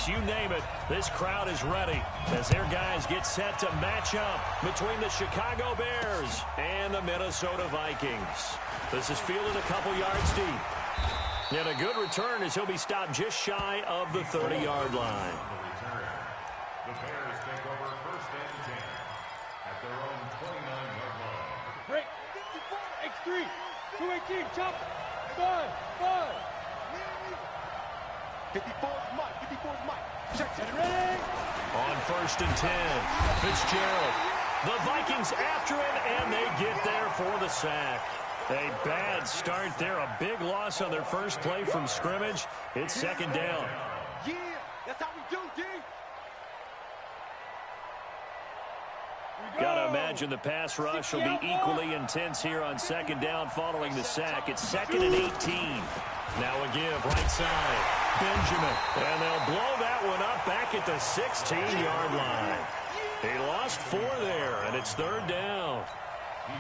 Olympics, you name it, this crowd is ready as their guys get set to match up between the Chicago Bears and the Minnesota Vikings. This is fielded a couple yards deep. And a good return as he'll be stopped just shy of the 30-yard line. The Bears take over first and 10 at their own 29-yard line. Break. 54, X3, 218, chop. 5. 54 is Mike. 54 is Mike. Check it. Ready? On first and 10, Fitzgerald. The Vikings after him, and they get there for the sack. A bad start there. A big loss on their first play from scrimmage. It's second down. Yeah, that's how we do, D. Gotta imagine the pass rush will be equally intense here on second down following the sack. It's second and 18. Now a give, right side. Benjamin. And they'll blow that one up back at the 16-yard line. He lost 4 there, and it's third down.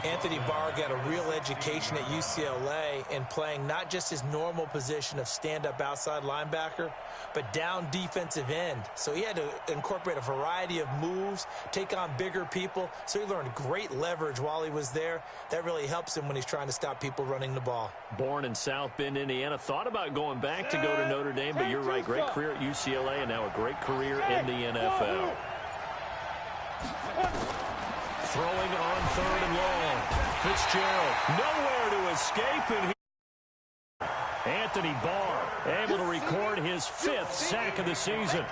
Anthony Barr got a real education at UCLA in playing not just his normal position of stand-up outside linebacker, but down defensive end. So he had to incorporate a variety of moves, take on bigger people. So he learned great leverage while he was there. That really helps him when he's trying to stop people running the ball. Born in South Bend, Indiana. Thought about going back to go to Notre Dame, but you're right. Great career at UCLA and now a great career in the NFL. Throwing on third and long. Fitzgerald nowhere to escape, and Anthony Barr able to record his 5th sack of the season.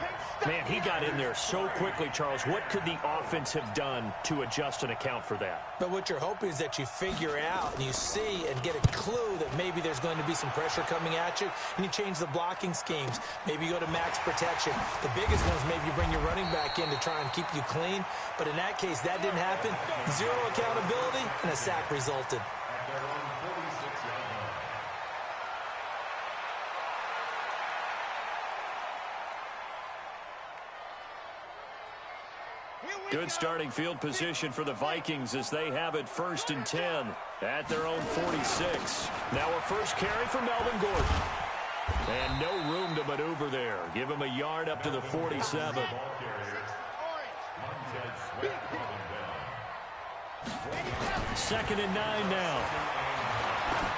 Man, he got in there so quickly, Charles. What could the offense have done to adjust and account for that? But what you're hoping is that you figure out and you see and get a clue that maybe there's going to be some pressure coming at you, and you change the blocking schemes. Maybe you go to max protection. The biggest one is maybe you bring your running back in to try and keep you clean. But in that case, that didn't happen. 0 accountability, and a sack resulted. Good starting field position for the Vikings as they have it first and 10 at their own 46. Now a first carry for Melvin Gordon. And no room to maneuver there. Give him a yard up to the 47. Second and 9 now.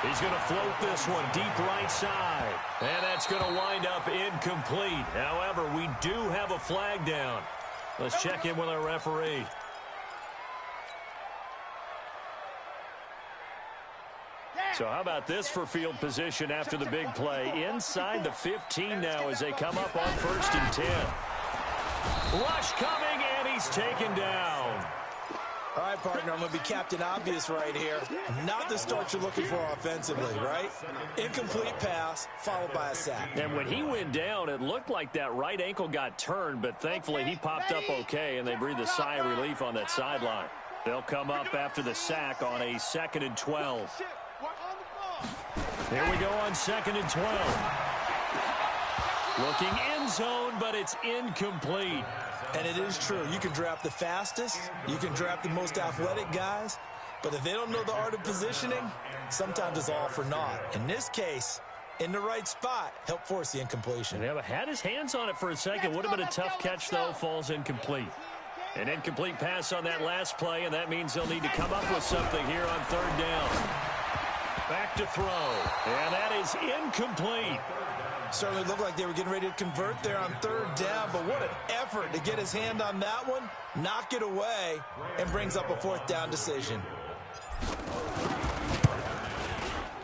He's going to float this one deep right side. And that's going to wind up incomplete. However, we do have a flag down. Let's check in with our referee. So how about this for field position after the big play? Inside the 15 now as they come up on first and 10. Rush coming, and he's taken down. All right, partner, I'm going to be Captain Obvious right here. Not the start you're looking for offensively, right? Incomplete pass, followed by a sack. And when he went down, it looked like that right ankle got turned, but thankfully he popped up okay, and they breathed a sigh of relief on that sideline. They'll come up after the sack on a second and 12. Here we go on second and 12. Looking end zone, but it's incomplete. And it is true. You can draft the fastest. You can draft the most athletic guys. But if they don't know the art of positioning, sometimes it's all for naught. In this case, in the right spot, help force the incompletion. Yeah, but had his hands on it for a second. Would have been a tough catch, though. Falls incomplete. An incomplete pass on that last play, and that means they'll need to come up with something here on third down. Back to throw. And that is incomplete. Certainly looked like they were getting ready to convert there on third down, but what an effort to get his hand on that one, knock it away, and brings up a fourth down decision.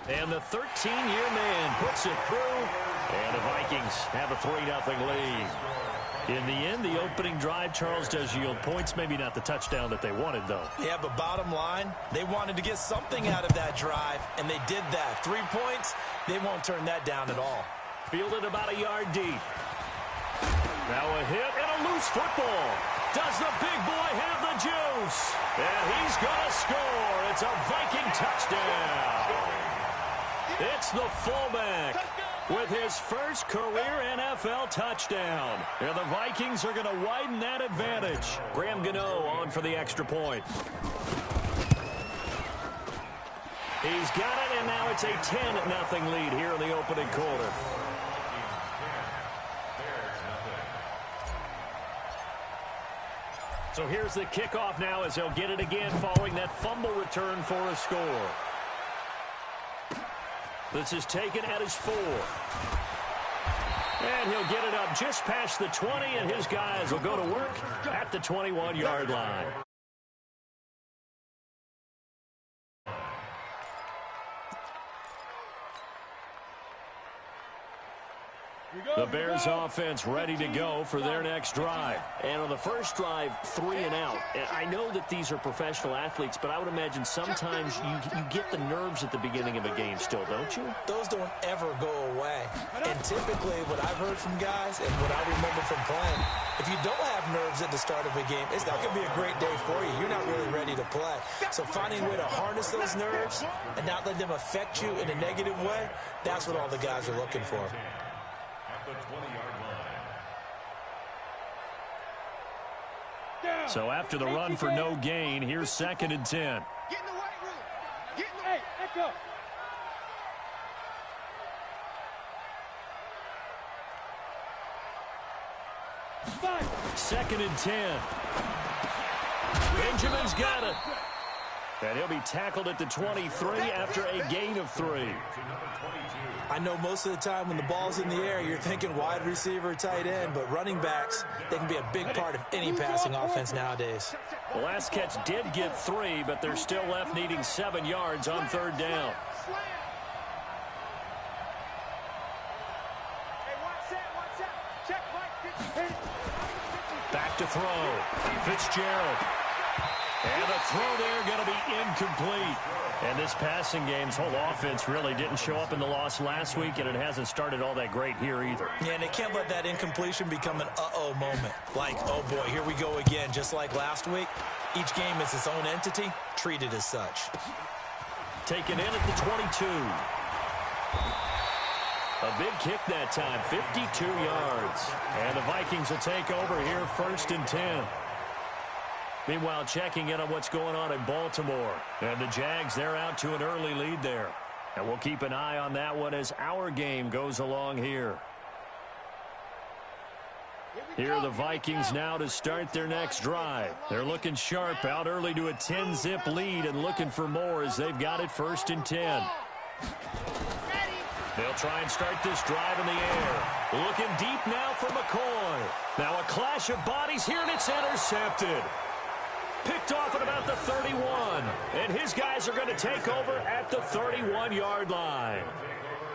And the 13-year man puts it through, and the Vikings have a 3-0 lead. In the end, the opening drive, Charles, does yield points. Maybe not the touchdown that they wanted, though. Yeah, but bottom line, they wanted to get something out of that drive, and they did that. 3 points, they won't turn that down at all. Fielded about a yard deep. Now a hit and a loose football. Does the big boy have the juice? And he's going to score. It's a Viking touchdown. It's the fullback with his first career NFL touchdown. And the Vikings are going to widen that advantage. Graham Gano on for the extra point. He's got it, and now it's a 10-0 lead here in the opening quarter. So here's the kickoff now as they'll get it again following that fumble return for a score. This is taken at his 4. And he'll get it up just past the 20, and his guys will go to work at the 21-yard line. The Bears offense ready to go for their next drive. And on the first drive, 3 and out. And I know that these are professional athletes, but I would imagine sometimes you get the nerves at the beginning of a game still, don't you? Those don't ever go away. And typically what I've heard from guys and what I remember from playing, if you don't have nerves at the start of a game, it's not going to be a great day for you. You're not really ready to play. So finding a way to harness those nerves and not let them affect you in a negative way, that's what all the guys are looking for. The 20-yard line. So after the run for no gain, here's 2nd and 10. Get in the white room. Get in the hey, echo. Five. 2nd and 10. Benjamin's got it. And he'll be tackled at the 23 after a gain of 3. I know most of the time when the ball's in the air, you're thinking wide receiver, tight end, but running backs, they can be a big part of any passing offense nowadays. The last catch did get 3, but they're still left needing 7 yards on 3rd down. Back to throw. Fitzgerald. And the throw there going to be incomplete. And this passing game's whole offense really didn't show up in the loss last week, and it hasn't started all that great here either. Yeah, and they can't let that incompletion become an uh-oh moment. Like, oh boy, here we go again, just like last week. Each game is its own entity, treated as such. Taken in at the 22. A big kick that time, 52 yards. And the Vikings will take over here 1st and 10. Meanwhile, checking in on what's going on in Baltimore. And the Jags, they're out to an early lead there. And we'll keep an eye on that one as our game goes along here. Here are the Vikings now to start their next drive. They're looking sharp, out early to a 10-zip lead and looking for more as they've got it 1st and 10. They'll try and start this drive in the air. Looking deep now for McCoy. Now a clash of bodies here, and it's intercepted. Picked off at about the 31. And his guys are going to take over at the 31-yard line.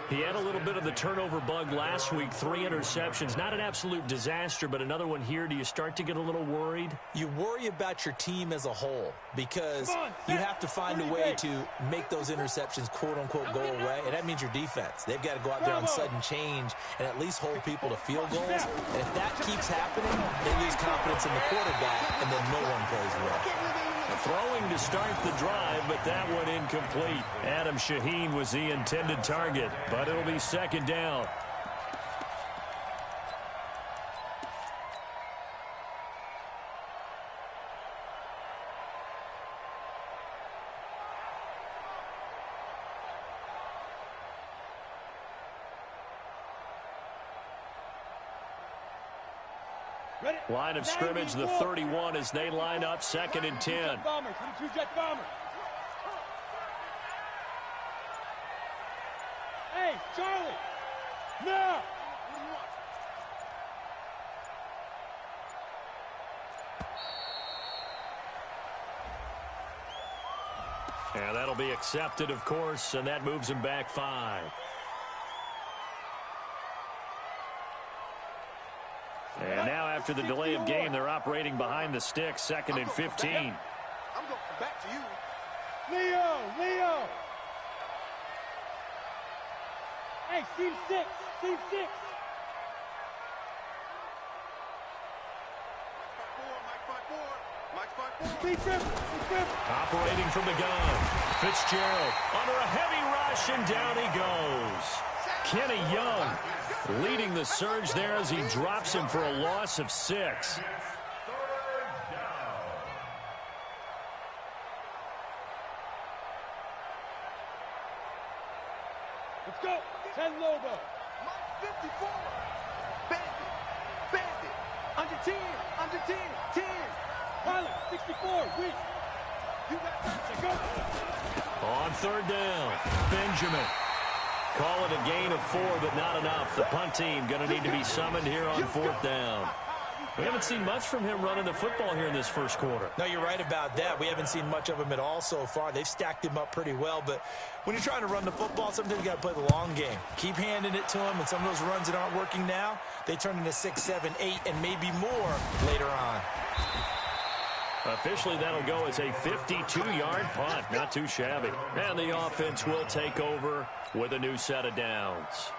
He had a little bit of the turnover bug last week, 3 interceptions. Not an absolute disaster, but another one here. Do you start to get a little worried? You worry about your team as a whole because you have to find a way to make those interceptions, quote-unquote, go away, and that means your defense. They've got to go out there on sudden change and at least hold people to field goals. And if that keeps happening, they lose confidence in the quarterback, and then no one plays well. Throwing to start the drive, but that one incomplete. Adam Shaheen was the intended target, but it'll be 2nd down. Line of scrimmage, the 31 as they line up 2nd and 10. Bombers, 22 Jet Bombers. Hey, Charlie! No! And that'll be accepted, of course, and that moves him back 5. And now after the delay of game, they're operating behind the sticks, 2nd and 15. I'm going back to you. Leo! Hey, seam 6. Operating from the gun. Fitzgerald under a heavy rush, and down he goes. Kenny Young leading the surge there as he drops him for a loss of 6. Let's go. 10 Lobo. 54. Bandit. Under 10. 10. Pilot, 64, weak. You got that. Go. On third down, Benjamin. Call it a gain of 4, but not enough. The punt team going to need to be summoned here on fourth down. We haven't seen much from him running the football here in this first quarter. No, you're right about that. We haven't seen much of him at all so far. They've stacked him up pretty well, but when you're trying to run the football, sometimes you got to play the long game. Keep handing it to him, and some of those runs that aren't working now, they turn into 6, 7, 8, and maybe more later on. Officially, that'll go as a 52-yard punt. Not too shabby. And the offense will take over with a new set of downs.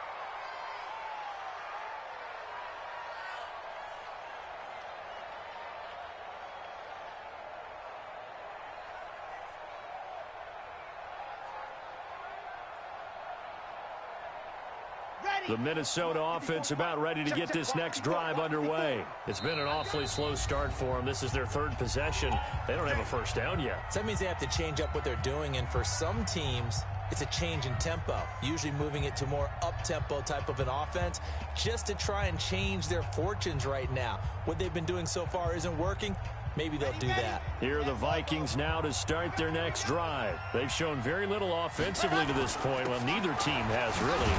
The Minnesota offense about ready to get this next drive underway. It's been an awfully slow start for them. This is their third possession. They don't have a first down yet. So that means they have to change up what they're doing, and for some teams, it's a change in tempo, usually moving it to more up-tempo type of an offense just to try and change their fortunes right now. What they've been doing so far isn't working. Maybe they'll do that. Here are the Vikings now to start their next drive. They've shown very little offensively to this point. Well, neither team has really.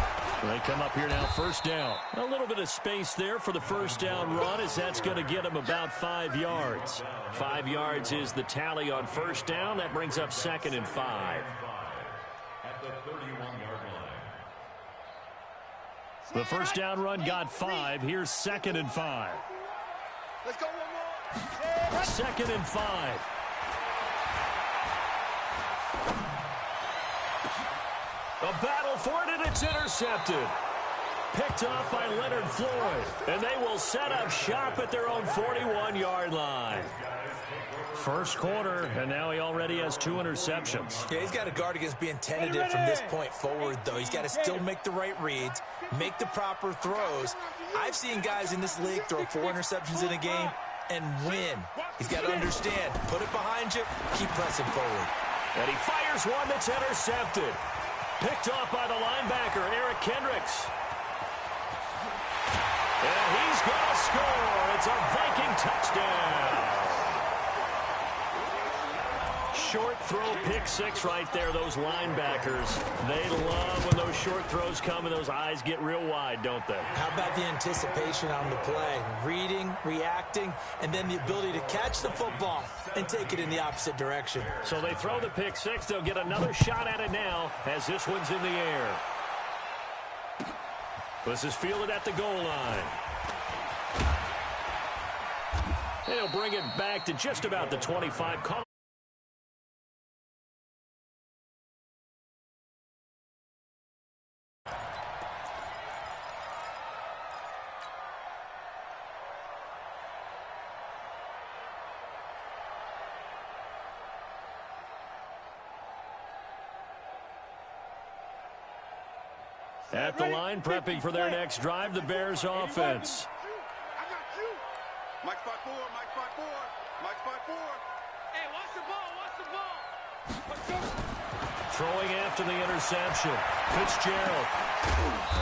They come up here now, first down. A little bit of space there for the first down run, as that's going to get them about 5 yards. 5 yards is the tally on first down. That brings up 2nd and 5. At the 31-yard line. The first down run got 5. Here's 2nd and 5. Let's go one more. 2nd and 5. A battle for it, and it's intercepted. Picked off by Leonard Floyd. And they will set up shop at their own 41-yard line. First quarter, and now he already has 2 interceptions. Yeah, he's got to guard against being tentative from this point forward, though. He's got to still make the right reads, make the proper throws. I've seen guys in this league throw 4 interceptions in a game and win. He's got to understand, put it behind you, keep pressing forward. And he fires one that's intercepted. Picked off by the linebacker, Eric Kendricks. And he's going to score. It's a Viking touchdown. Short throw, pick 6 right there. Those linebackers, they love when those short throws come and those eyes get real wide, don't they? How about the anticipation on the play? Reading, reacting, and then the ability to catch the football and take it in the opposite direction. So they throw the pick 6. They'll get another shot at it now as this one's in the air. This is fielded at the goal line. They'll bring it back to just about the 25. At the line, prepping for their next drive, the Bears offense. I got you. Mike 5-4, Mike 5-4, Mike 5-4. Hey, watch the ball, watch the ball. Let's go. Throwing after the interception. Fitzgerald.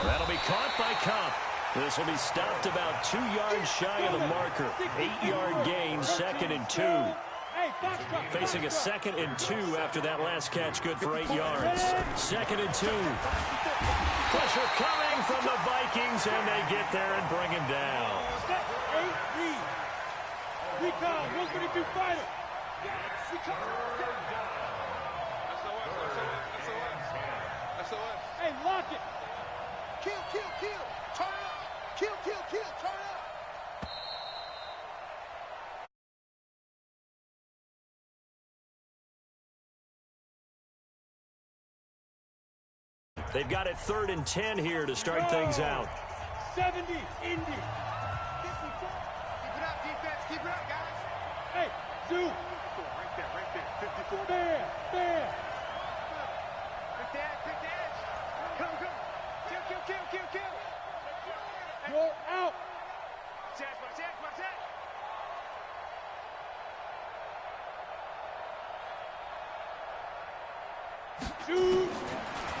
That'll be caught by Cup. This will be stopped about 2 yards shy of the marker. 8-yard gain, 2nd and 2. Facing a 2nd and 2 after that last catch, good for 8 yards. 2nd and 2. Pressure coming from the Vikings, and they get there and bring him down. Recon, 132 fighter. SOS. Hey, lock it. Kill, kill, kill. Turn up. Kill, kill, kill. Turn up. They've got it 3rd and 10 here to start things out. 70, Indy. Keep it up, defense. Keep it up, guys. Hey, Zoo. Right there. 54. Bam, bam. Pick the edge. Come. Kill. You're out. Watch that. Shoot.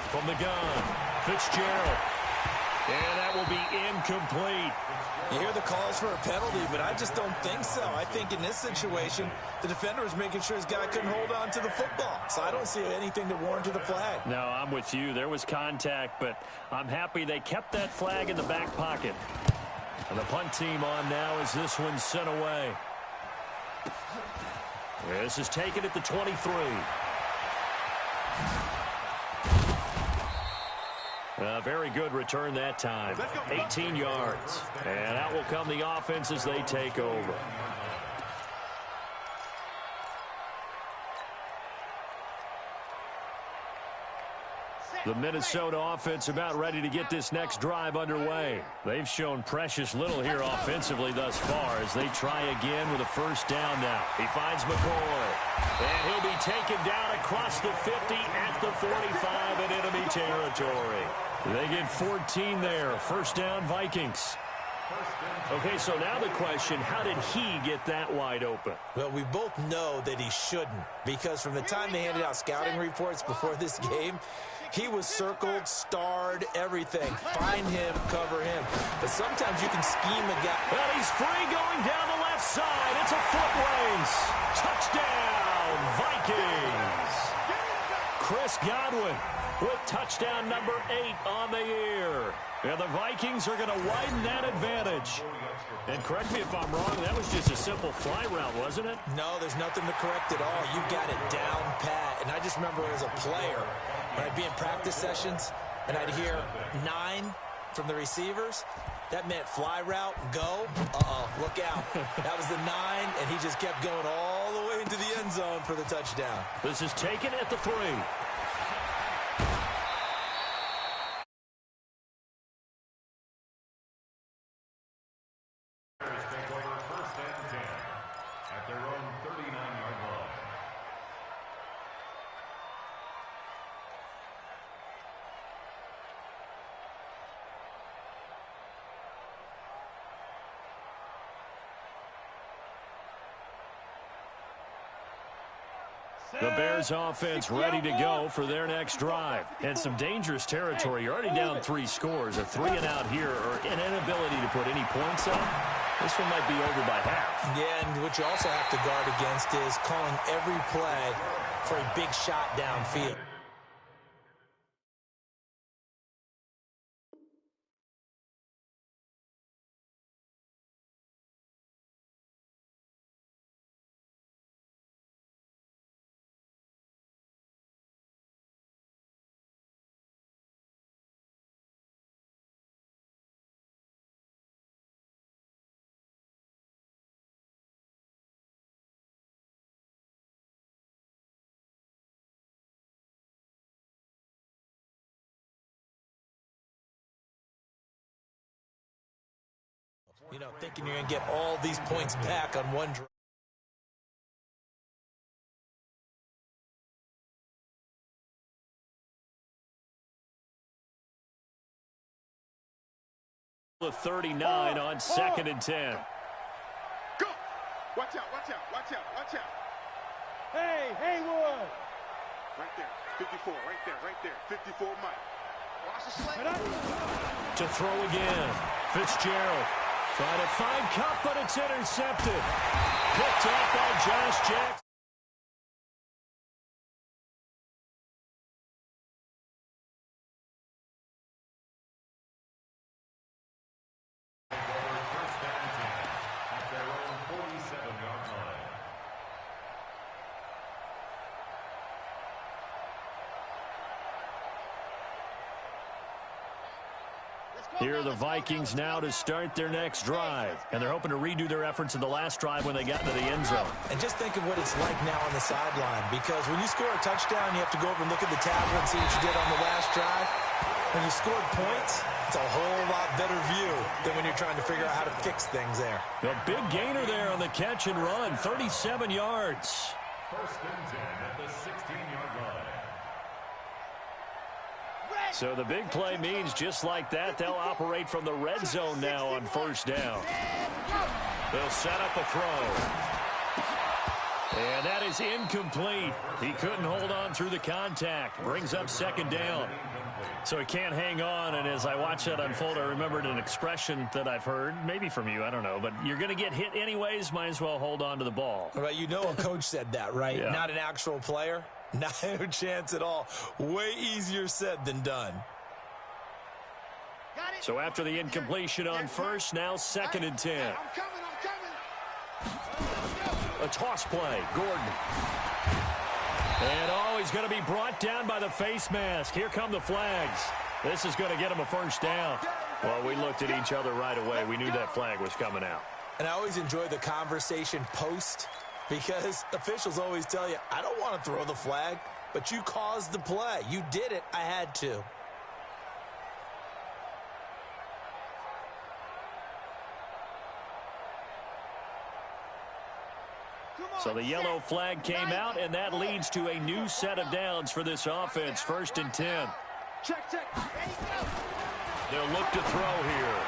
From the gun, Fitzgerald. And that will be incomplete. You hear the calls for a penalty, but I just don't think so. I think in this situation, the defender was making sure his guy couldn't hold on to the football. So I don't see anything to warrant the flag. No, I'm with you. There was contact, but I'm happy they kept that flag in the back pocket. And the punt team on now as this one's sent away. This is taken at the 23. A very good return that time. 18 yards. And out will come the offense as they take over. The Minnesota offense about ready to get this next drive underway. They've shown precious little here offensively thus far as they try again with a first down now. He finds McCoy. And he'll be taken down across the 50 at the 45 in enemy territory. They get 14 there. First down, Vikings. Okay, so now the question, how did he get that wide open? Well, we both know that he shouldn't, because from the time they handed out scouting reports before this game, he was circled, starred, everything. Find him, cover him. But sometimes you can scheme a guy. Well, he's free going down the left side. It's a foot race. Touchdown, Vikings. Chris Godwin with touchdown number 8 on the year. And the Vikings are going to widen that advantage. And correct me if I'm wrong, that was just a simple fly route, wasn't it? No, there's nothing to correct at all. You've got it down pat. And I just remember as a player, when I'd be in practice sessions and I'd hear 9 from the receivers, that meant fly route, go. Look out. That was the 9, and he just kept going all the way into the end zone for the touchdown. This is taken at the 3. The Bears offense ready to go for their next drive. And some dangerous territory. You're already down 3 scores. A 3-and-out here or an inability to put any points up. This one might be over by half. Yeah, and what you also have to guard against is calling every play for a big shot downfield. You know, thinking you're going to get all these points back on one drive. The 39 on 2nd and 10. Go! Watch out, watch out, watch out, watch out. Hey, Haywood! Right there, 54, right there, 54 Mike. Watch the slate. To throw again. Fitzgerald trying to find Cup, but it's intercepted. Picked off by Josh Jackson. Here are the Vikings now to start their next drive. And they're hoping to redo their efforts in the last drive when they got into the end zone. And just think of what it's like now on the sideline, because when you score a touchdown, you have to go over and look at the tablet and see what you did on the last drive. When you scored points, it's a whole lot better view than when you're trying to figure out how to fix things there. A big gainer there on the catch and run, 37 yards. First and 10 at the 16-yard line. So the big play means just like that, they'll operate from the red zone now on first down. They'll set up a throw. And that is incomplete. He couldn't hold on through the contact. Brings up second down. So he can't hang on, and as I watch that unfold, I remembered an expression that I've heard, maybe from you, I don't know, but you're going to get hit anyways, might as well hold on to the ball. Right, you know a coach said that, right? Yeah. Not an actual player. Not a chance at all. Way easier said than done. So after the incompletion on first, now 2nd and 10. I'm coming. A toss play, Gordon. And he's going to be brought down by the face mask. Here come the flags. This is going to get him a first down. Well, we looked at each other right away. We knew that flag was coming out. And I always enjoy the conversation post because officials always tell you, I don't want to throw the flag, but you caused the play. You did it. I had to. So the yellow flag came out, and that leads to a new set of downs for this offense. 1st and 10. Check. They'll look to throw here.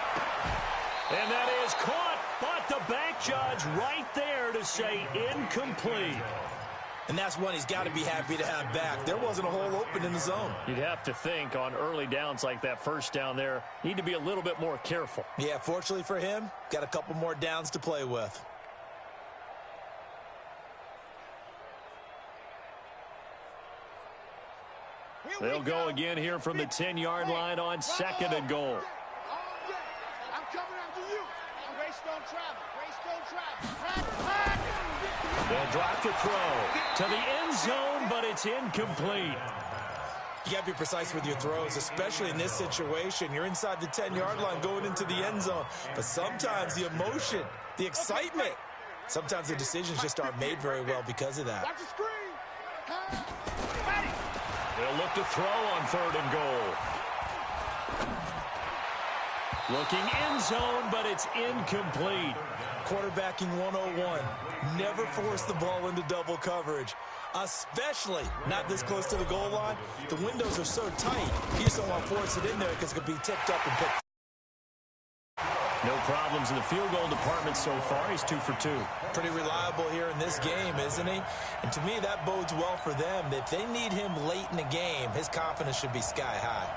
And that is caught, but the back judge right there to say incomplete. And that's one he's got to be happy to have back. There wasn't a hole open in the zone. You'd have to think on early downs like that first down there, need to be a little bit more careful. Yeah, fortunately for him, got a couple more downs to play with. They'll go again here from the 10-yard line on 2nd and goal. I'm coming after you. Race don't travel. They'll drop to throw to the end zone, but it's incomplete. You got to be precise with your throws, especially in this situation. You're inside the 10-yard line going into the end zone. But sometimes the emotion, the excitement, sometimes the decisions just aren't made very well because of that. Watch the screen. They'll look to throw on 3rd and goal. Looking end zone, but it's incomplete. Quarterbacking 101. Never force the ball into double coverage, especially not this close to the goal line. The windows are so tight, you just don't want to force it in there because it could be tipped up and picked. No problems in the field goal department so far. He's 2 for 2. Pretty reliable here in this game, isn't he? And to me, that bodes well for them. If they need him late in the game, his confidence should be sky high.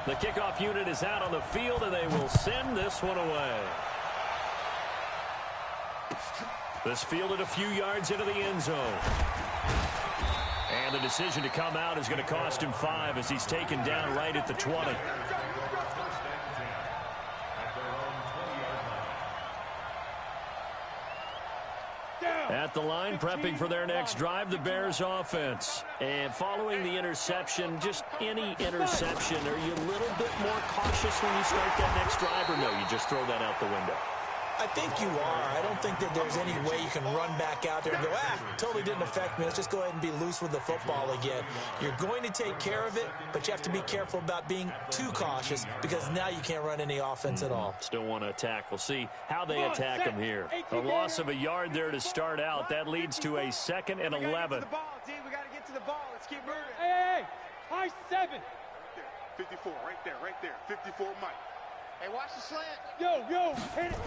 The kickoff unit is out on the field, and they will send this one away. This fielded a few yards into the end zone. And the decision to come out is going to cost him 5 as he's taken down right at the 20. At the line, prepping for their next drive, the Bears offense. And following the interception, just any interception, are you a little bit more cautious when you start that next drive, or no, you just throw that out the window? I think you are. I don't think that there's any way you can run back out there and go, totally didn't affect me. Let's just go ahead and be loose with the football again. You're going to take care of it, but you have to be careful about being too cautious because now you can't run any offense at all. Still want to attack. We'll see how they attack him here. A loss of a yard there to start out. That leads to a 2nd and 11. We got to get to the ball. Let's keep moving. Hey, high 7. 54, right there. 54, Mike. Hey, watch the slant. Yo, hit it.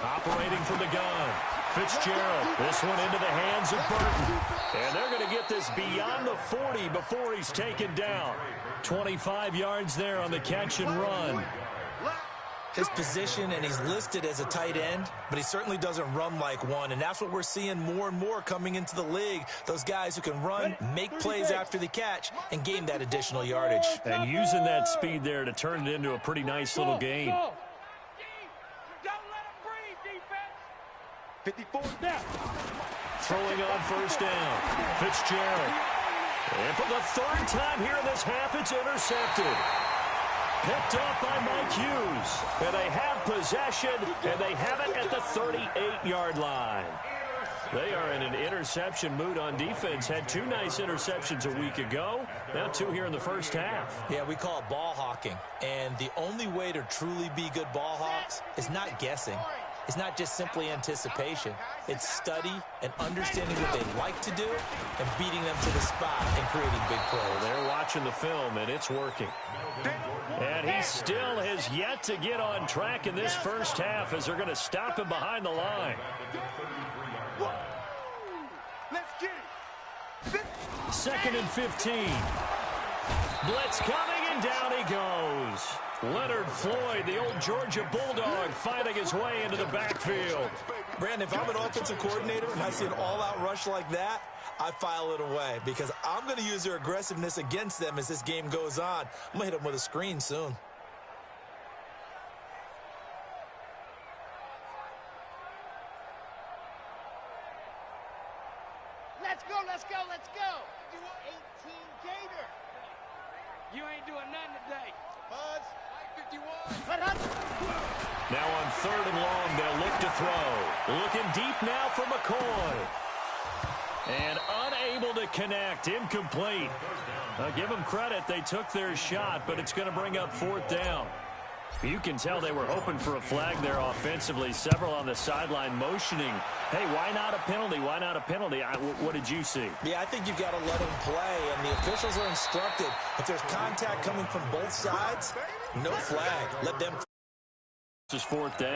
Operating from the gun. Fitzgerald. This one into the hands of Burton. And they're going to get this beyond the 40 before he's taken down. 25 yards there on the catch and run. His position, and he's listed as a tight end, but he certainly doesn't run like one, and that's what we're seeing more and more coming into the league. Those guys who can run, make plays after the catch, and gain that additional yardage. And using that speed there to turn it into a pretty nice little gain. Don't let him breathe, defense. 54 now. Throwing on first down. Fitzgerald. And for the 3rd time here in this half, it's intercepted. Picked up by Mike Hughes. And they have possession, and they have it at the 38-yard line. They are in an interception mood on defense. Had 2 nice interceptions a week ago. Now 2 here in the first half. Yeah, we call it ball hawking. And the only way to truly be good ball hawks is not guessing. It's not just simply anticipation. It's study and understanding what they like to do and beating them to the spot and creating big plays. They're watching the film, and it's working. And he still has yet to get on track in this first half as they're going to stop him behind the line. Let's get it. 2nd and 15. Blitz coming, and down he goes. Leonard Floyd, the old Georgia Bulldog, fighting his way into the backfield. Brandon, if I'm an offensive coordinator and I see an all-out rush like that, I file it away because I'm going to use their aggressiveness against them as this game goes on. I'm going to hit them with a screen soon. Let's go, let's go, let's go. 18 Gator. You ain't doing nothing today. Buzz, 51. Now on 3rd and long, they'll look to throw. Looking deep now for McCoy. And unable to connect. Incomplete. Give them credit. They took their shot, but it's going to bring up 4th down. You can tell they were hoping for a flag there offensively. Several on the sideline motioning, hey, why not a penalty? Why not a penalty? What did you see? Yeah, I think you've got to let him play, and the officials are instructed. If there's contact coming from both sides, no flag. Let them. This is 4th down.